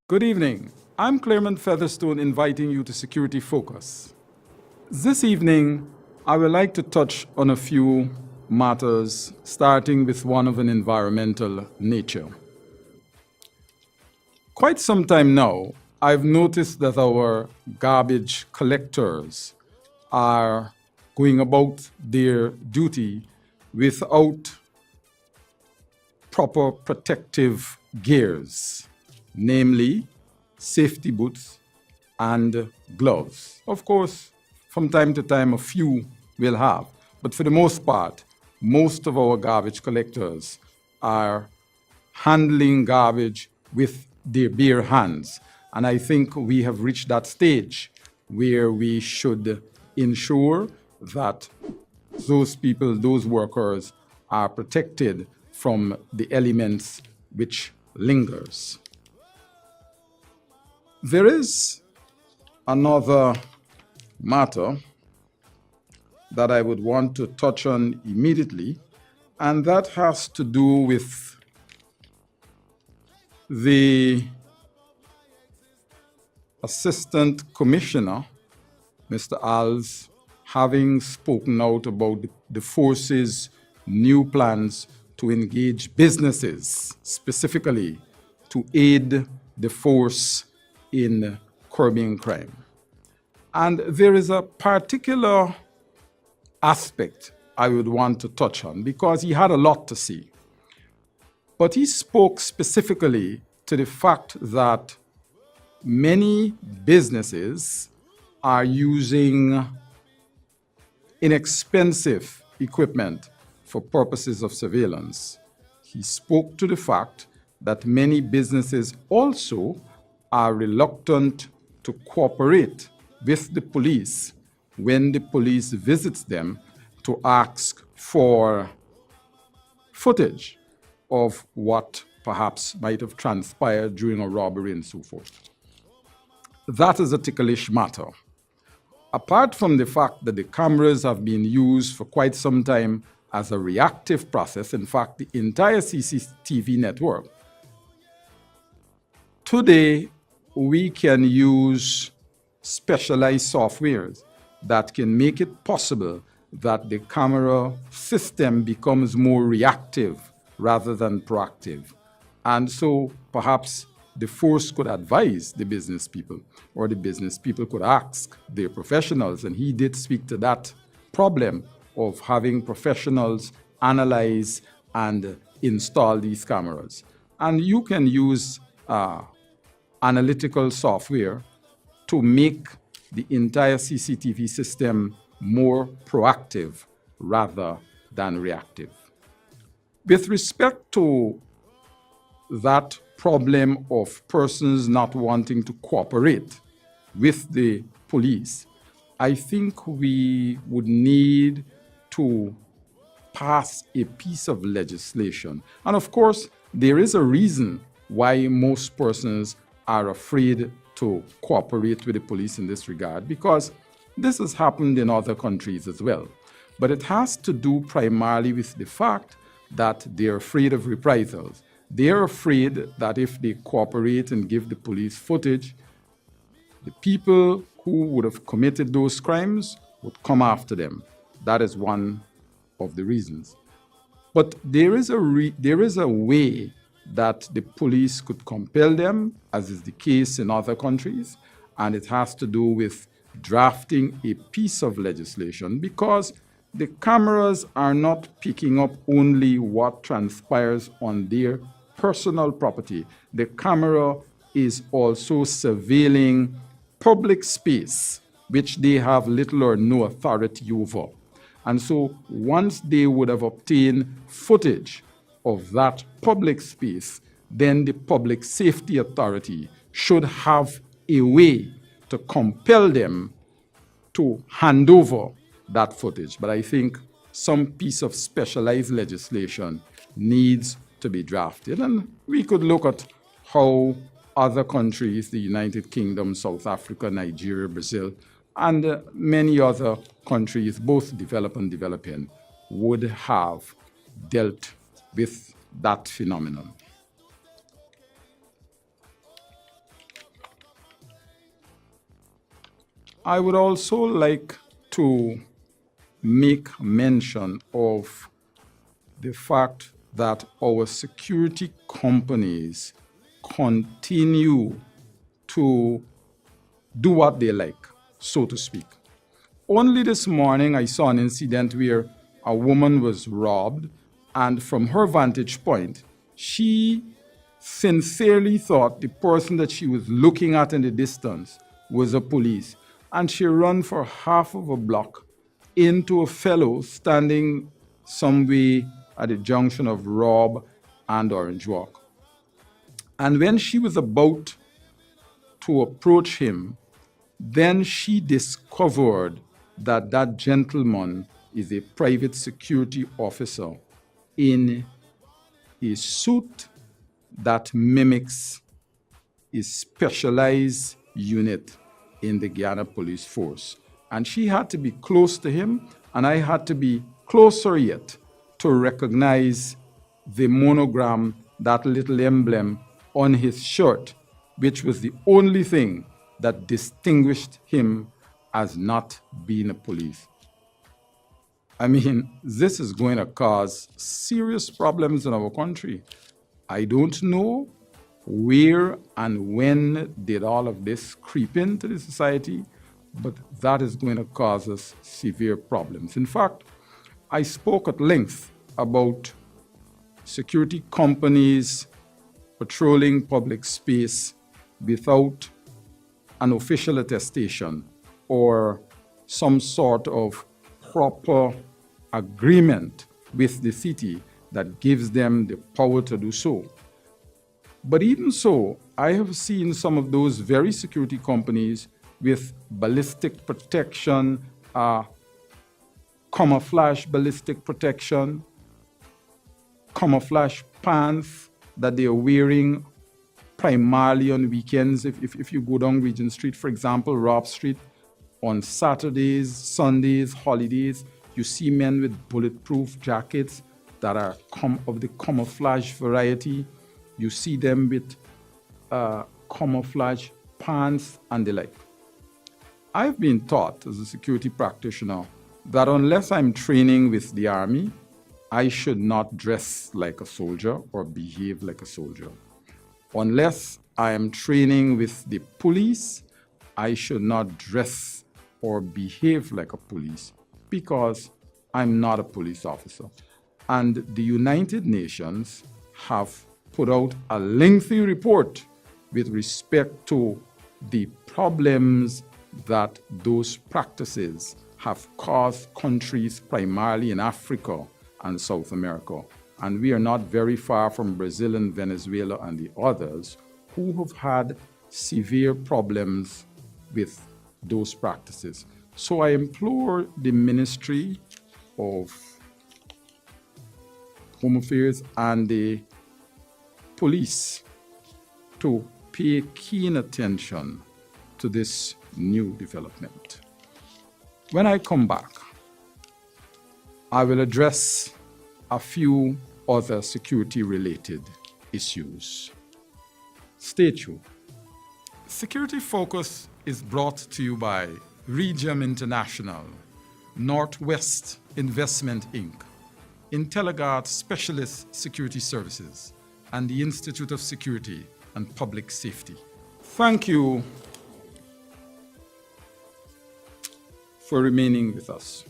Good evening. I'm Claremont Featherstone inviting you to Security Focus. This evening, I would like to touch on a few matters, starting with one of an environmental nature. Quite some time now, I've noticed that our garbage collectors are going about their duty without proper protective gears, namely safety boots and gloves. Of course, from time to time, a few will have, but for the most part, most of our garbage collectors are handling garbage with their bare hands. And I think we have reached that stage where we should ensure that those people, those workers, are protected from the elements which lingers. There is another matter that I would want to touch on immediately, and that has to do with the Assistant Commissioner, Mr. Alves, having spoken out about the force's new plans to engage businesses specifically to aid the force in curbing crime. And there is a particular aspect I would want to touch on because he had a lot to say. But he spoke specifically to the fact that many businesses are using inexpensive equipment for purposes of surveillance. He spoke to the fact that many businesses also are reluctant to cooperate with the police when the police visits them to ask for footage of what perhaps might have transpired during a robbery and so forth. That is a ticklish matter. Apart from the fact that the cameras have been used for quite some time as a reactive process, in fact, the entire CCTV network, today we can use specialized softwares that can make it possible that the camera system becomes more reactive rather than proactive. And so perhaps the force could advise the business people, or the business people could ask their professionals, and he did speak to that problem of having professionals analyze and install these cameras. And you can use analytical software to make the entire CCTV system more proactive rather than reactive. With respect to that problem of persons not wanting to cooperate with the police, I think we would need to pass a piece of legislation. And of course, there is a reason why most persons are afraid to cooperate with the police in this regard, because this has happened in other countries as well. But it has to do primarily with the fact that they're afraid of reprisals. They're afraid that if they cooperate and give the police footage, the people who would have committed those crimes would come after them. That is one of the reasons. But there is a way that the police could compel them, as is the case in other countries, and it has to do with drafting a piece of legislation, because the cameras are not picking up only what transpires on their personal property. The camera is also surveilling public space, which they have little or no authority over. And so once they would have obtained footage of that public space, then the Public Safety Authority should have a way to compel them to hand over that footage. But I think some piece of specialized legislation needs to be drafted. And we could look at how other countries, the United Kingdom, South Africa, Nigeria, Brazil, and many other countries, both developed and developing, would have dealt with that phenomenon. I would also like to make mention of the fact that our security companies continue to do what they like, so to speak. Only this morning, I saw an incident where a woman was robbed, and from her vantage point, she sincerely thought the person that she was looking at in the distance was a police. And she ran for half of a block into a fellow standing somewhere at the junction of Robb and Orange Walk. And when she was about to approach him, then she discovered that that gentleman is a private security officer in a suit that mimics a specialized unit in the Guyana police force. And she had to be close to him, and I had to be closer yet to recognize the monogram, that little emblem on his shirt, which was the only thing that distinguished him as not being a police. I mean, this is going to cause serious problems in our country. I don't know where and when did all of this creep into the society, but that is going to cause us severe problems. In fact, I spoke at length about security companies patrolling public space without an official attestation or some sort of proper agreement with the city that gives them the power to do so. But even so, I have seen some of those very security companies with ballistic protection, camouflage ballistic protection, camouflage pants that they are wearing primarily on weekends. If you go down Regent Street, for example, Robb Street, on Saturdays, Sundays, holidays, you see men with bulletproof jackets that are of the camouflage variety. You see them with camouflage pants and the like. I've been taught as a security practitioner that unless I'm training with the Army, I should not dress like a soldier or behave like a soldier. Unless I am training with the police, I should not dress or behave like a police because I'm not a police officer. And the United Nations have put out a lengthy report with respect to the problems that those practices have caused countries primarily in Africa and South America. And we are not very far from Brazil and Venezuela and the others who have had severe problems with those practices. So I implore the Ministry of Home Affairs and the police to pay keen attention to this new development. When I come back, I will address a few other security-related issues. Stay tuned. Security Focus is brought to you by Regium International, Northwest Investment Inc., Intelligard Specialist Security Services, and the Institute of Security and Public Safety. Thank you for remaining with us.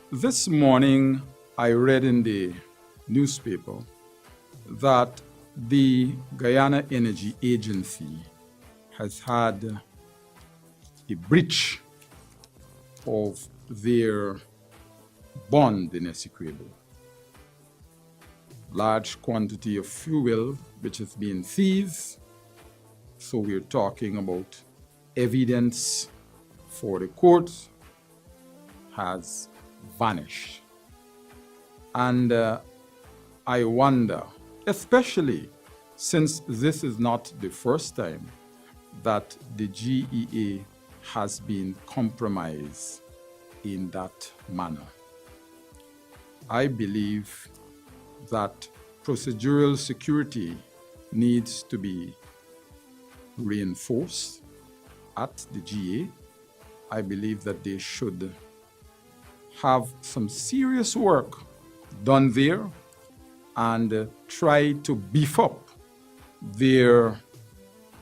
This morning, I read in the newspaper that the Guyana Energy Agency has had a breach of their bond in Essequibo. Large quantity of fuel which has been seized. So we're talking about evidence for the court has vanished. And I wonder, especially since this is not the first time that the GEA has been compromised in that manner. I believe that procedural security needs to be reinforced at the GA, I believe that they should have some serious work done there and try to beef up their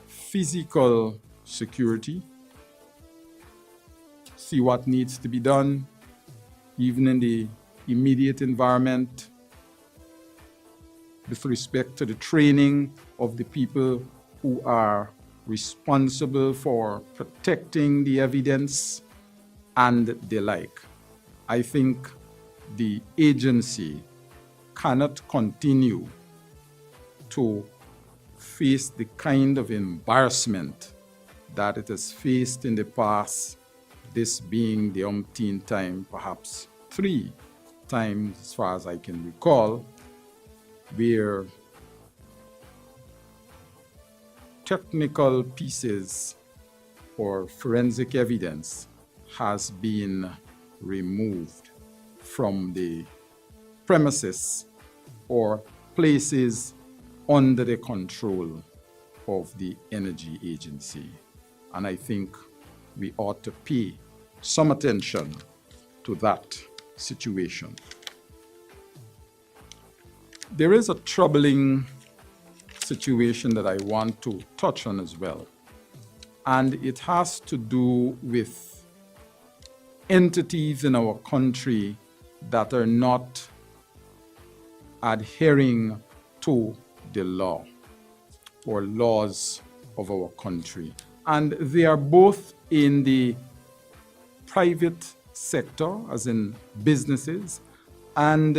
physical security, see what needs to be done, even in the immediate environment, with respect to the training of the people who are responsible for protecting the evidence and the like. I think the agency cannot continue to face the kind of embarrassment that it has faced in the past, this being the umpteenth time, perhaps 3 times as far as I can recall, where technical pieces or forensic evidence has been removed from the premises or places under the control of the energy agency. And I think we ought to pay some attention to that situation. There is a troubling situation that I want to touch on as well, and it has to do with entities in our country that are not adhering to the law or laws of our country. And they are both in the private sector, as in businesses, and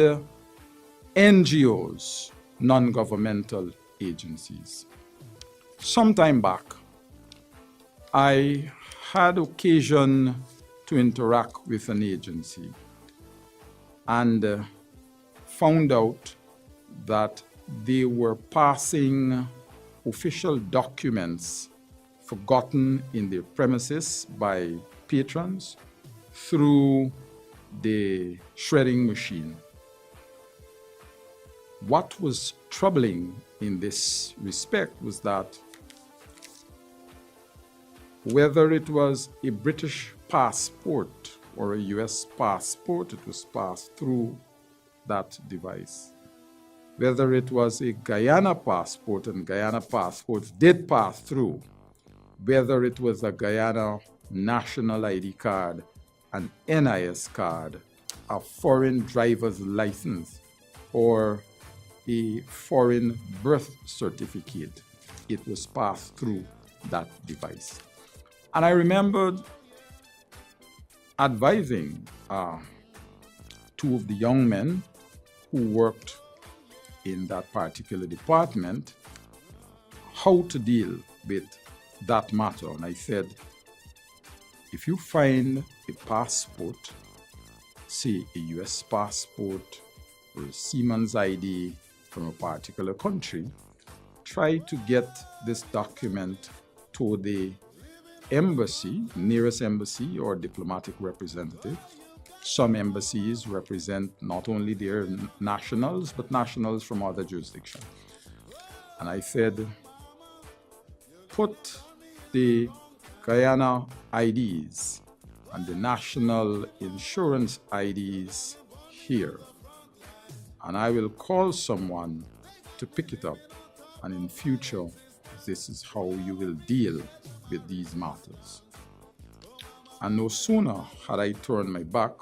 NGOs, non-governmental agencies. Some time back, I had occasion to interact with an agency and found out that they were passing official documents forgotten in their premises by patrons through the shredding machine. What was troubling in this respect was that whether it was a British passport or a US passport, it was passed through that device. Whether it was a Guyana passport, and Guyana passports did pass through, whether it was a Guyana national ID card, an NIS card, a foreign driver's license, or a foreign birth certificate, it was passed through that device. And I remembered advising 2 of the young men who worked in that particular department how to deal with that matter. And I said, if you find a passport, say a US passport or a Seaman's ID from a particular country, try to get this document to the embassy, nearest embassy or diplomatic representative. Some embassies represent not only their nationals, but nationals from other jurisdictions. And I said, put the Guyana IDs and the national insurance IDs here, and I will call someone to pick it up, and in future, this is how you will deal with these matters. And no sooner had I turned my back,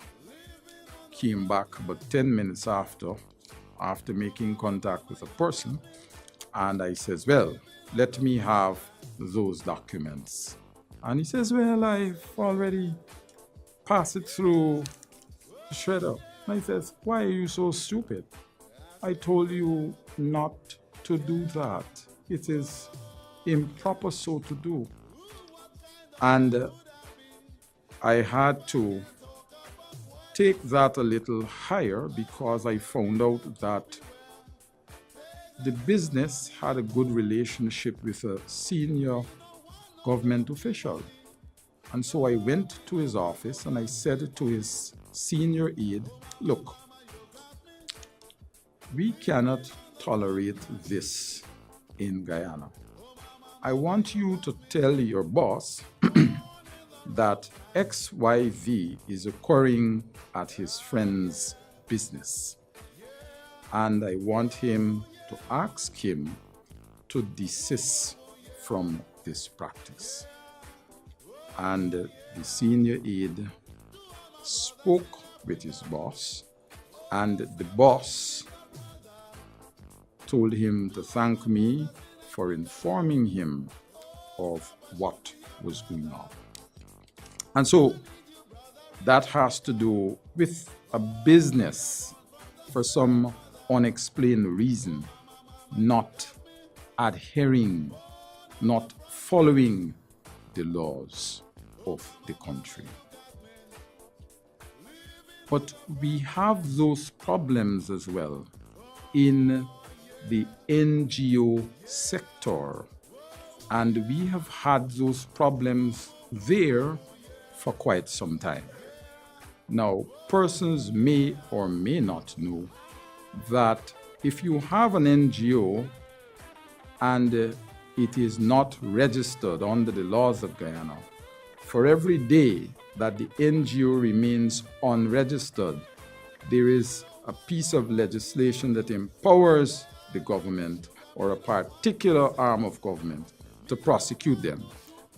came back about 10 minutes after making contact with a person, and I says, well, let me have those documents. And he says, well, I've already passed it through the shredder. And I says, why are you so stupid? I told you not to do that. It is improper so to do. And I had to take that a little higher because I found out that the business had a good relationship with a senior government official. And so I went to his office and I said to his senior aide, look, we cannot tolerate this in Guyana. I want you to tell your boss that XYV is occurring at his friend's business. And I want him to ask him to desist from this practice. And the senior aide spoke with his boss, and the boss told him to thank me for informing him of what was going on. And so that has to do with a business, for some unexplained reason, not adhering, not following the laws of the country. But we have those problems as well in the NGO sector, and we have had those problems there for quite some time. Now, persons may or may not know that if you have an NGO and it is not registered under the laws of Guyana, for every day that the NGO remains unregistered, there is a piece of legislation that empowers the government or a particular arm of government to prosecute them,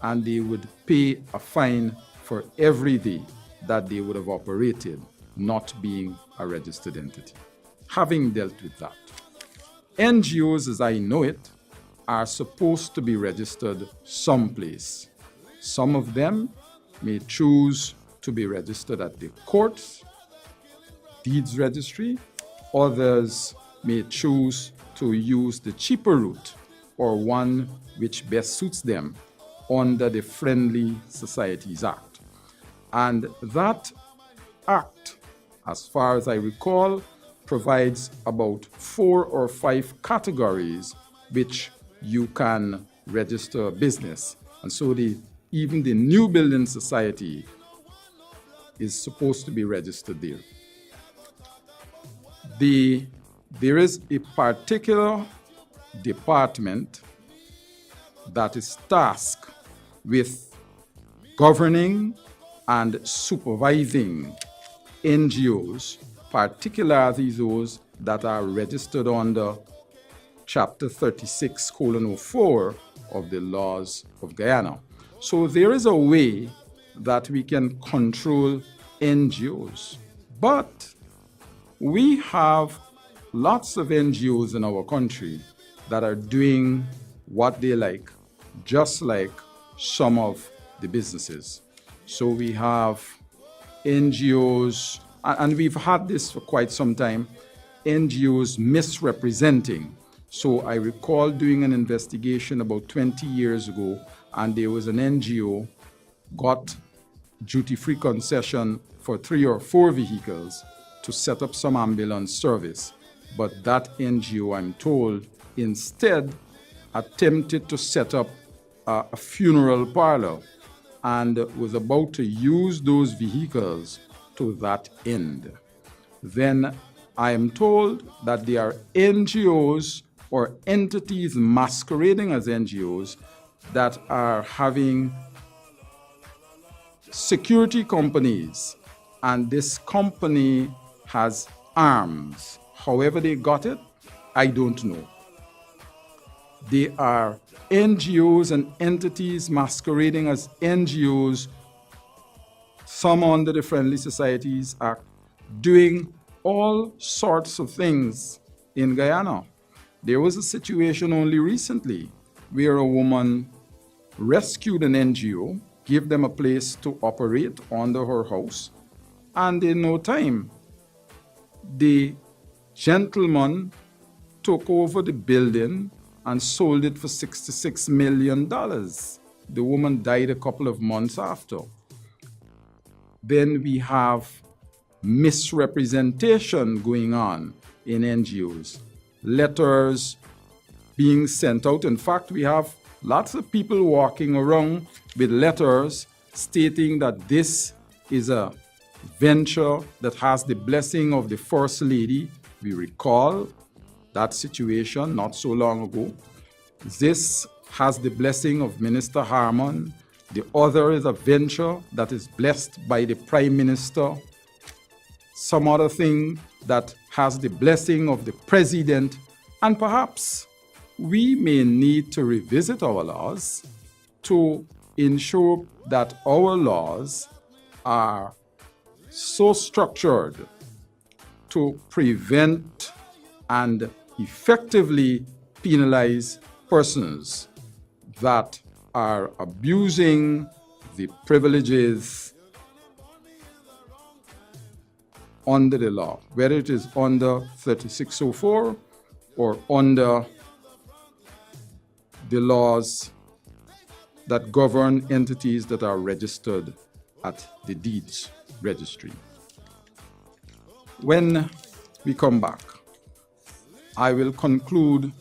and they would pay a fine for every day that they would have operated not being a registered entity. Having dealt with that, NGOs, as I know it, are supposed to be registered someplace. Some of them may choose to be registered at the courts, deeds registry. Others may choose to use the cheaper route or one which best suits them under the Friendly Societies Act. And that act, as far as I recall, provides about 4 or 5 categories which you can register a business. And so even the New Building Society is supposed to be registered there. There is a particular department that is tasked with governing and supervising NGOs, particularly those that are registered under Chapter 36:04 of the laws of Guyana. So there is a way that we can control NGOs. But we have lots of NGOs in our country that are doing what they like, just like some of the businesses. So we have NGOs, and we've had this for quite some time, NGOs misrepresenting. So I recall doing an investigation about 20 years ago, and there was an NGO got duty-free concession for 3 or 4 vehicles to set up some ambulance service. But that NGO, I'm told, instead attempted to set up a funeral parlor and was about to use those vehicles to that end. Then I am told that there are NGOs or entities masquerading as NGOs that are having security companies, and this company has arms. However they got it, I don't know. They are NGOs and entities masquerading as NGOs, some under the Friendly Societies Act, doing all sorts of things in Guyana. There was a situation only recently where a woman rescued an NGO, gave them a place to operate under her house, and in no time, the gentleman took over the building and sold it for $66 million. The woman died a couple of months after. Then we have misrepresentation going on in NGOs. Letters being sent out. In fact, we have lots of people walking around with letters stating that this is a venture that has the blessing of the First Lady. We recall that situation not so long ago. This has the blessing of Minister Harmon. The other is a venture that is blessed by the Prime Minister. Some other thing that has the blessing of the President. And perhaps we may need to revisit our laws to ensure that our laws are so structured to prevent and effectively penalize persons that are abusing the privileges under the law, whether it is under 3604 or under the laws that govern entities that are registered at the deeds registry. When we come back, I will conclude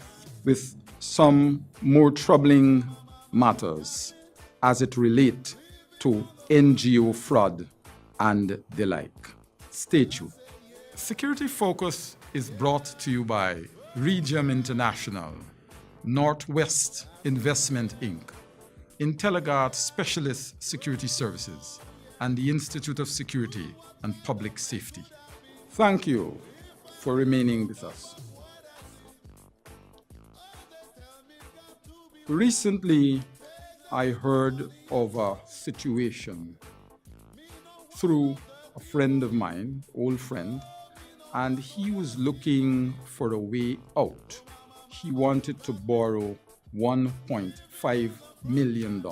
with some more troubling matters as it relates to NGO fraud and the like. Stay tuned. Security Focus is brought to you by Regium International, Northwest Investment Inc., IntelliGuard Specialist Security Services, and the Institute of Security and Public Safety. Thank you for remaining with us. Recently, I heard of a situation through a friend of mine, old friend, and he was looking for a way out. He wanted to borrow $1.5 million,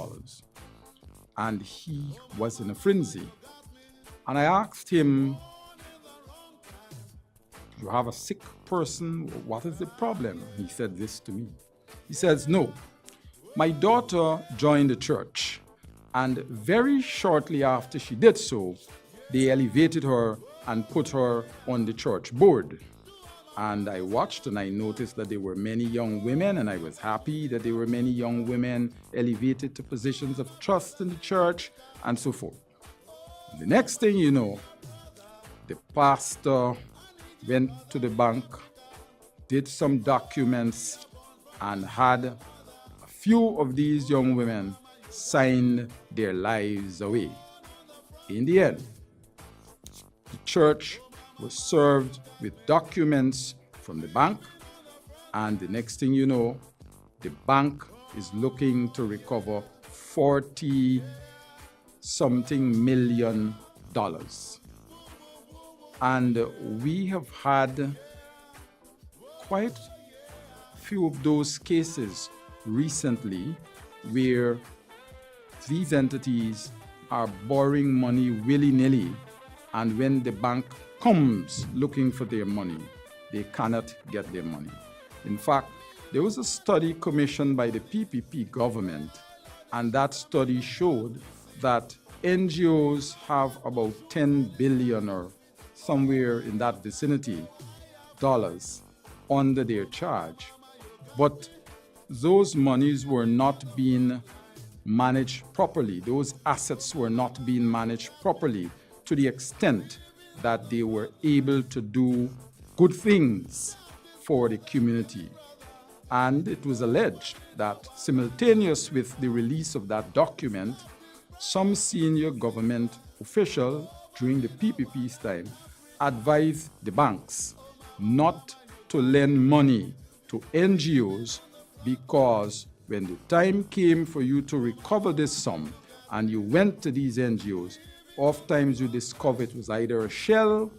and he was in a frenzy. And I asked him, "You have a sick person? What is the problem?" He said this to me. He says, "No, my daughter joined the church, and very shortly after she did so, they elevated her and put her on the church board. And I watched and I noticed that there were many young women, and I was happy that there were many young women elevated to positions of trust in the church and so forth. The next thing you know, the pastor went to the bank, did some documents, and had a few of these young women sign their lives away. In the end, the church was served with documents from the bank, and the next thing you know, the bank is looking to recover $40-something million. And we have had quite a few of those cases recently where these entities are borrowing money willy-nilly, and when the bank comes looking for their money, they cannot get their money. In fact, there was a study commissioned by the PPP government, and that study showed that NGOs have about 10 billion or somewhere in that vicinity dollars under their charge, but those monies were not being managed properly. Those assets were not being managed properly to the extent that they were able to do good things for the community. And it was alleged that simultaneous with the release of that document, some senior government official during the PPP's time advised the banks not to lend money to NGOs, because when the time came for you to recover this sum and you went to these NGOs, oftentimes you discover it was either a shell,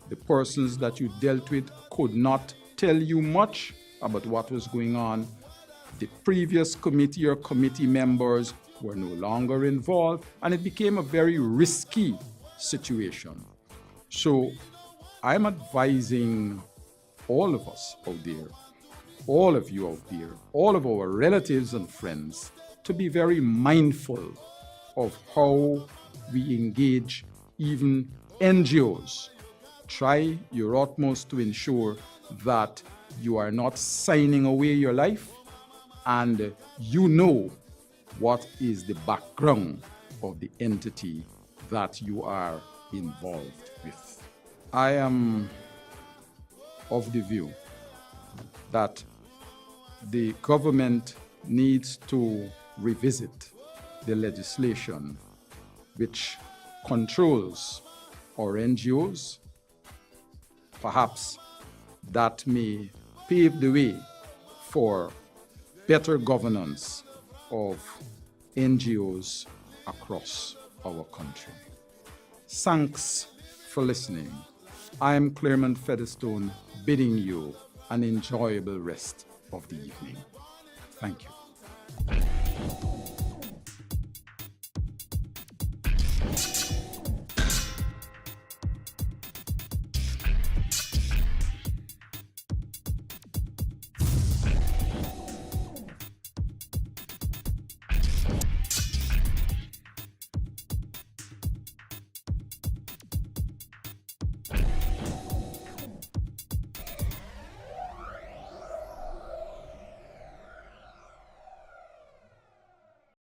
the persons that you dealt with could not tell you much about what was going on, the previous committee or committee members were no longer involved, and it became a very risky situation. So I'm advising all of us out there, all of you out there, all of our relatives and friends, to be very mindful of how we engage even NGOs. Try your utmost to ensure that you are not signing away your life, and you know what is the background of the entity that you are involved with. I am of the view that the government needs to revisit the legislation which controls our NGOs. Perhaps that may pave the way for better governance of NGOs across our country. Thanks for listening. I'm Clermont Featherstone, bidding you an enjoyable rest of the evening. Thank you.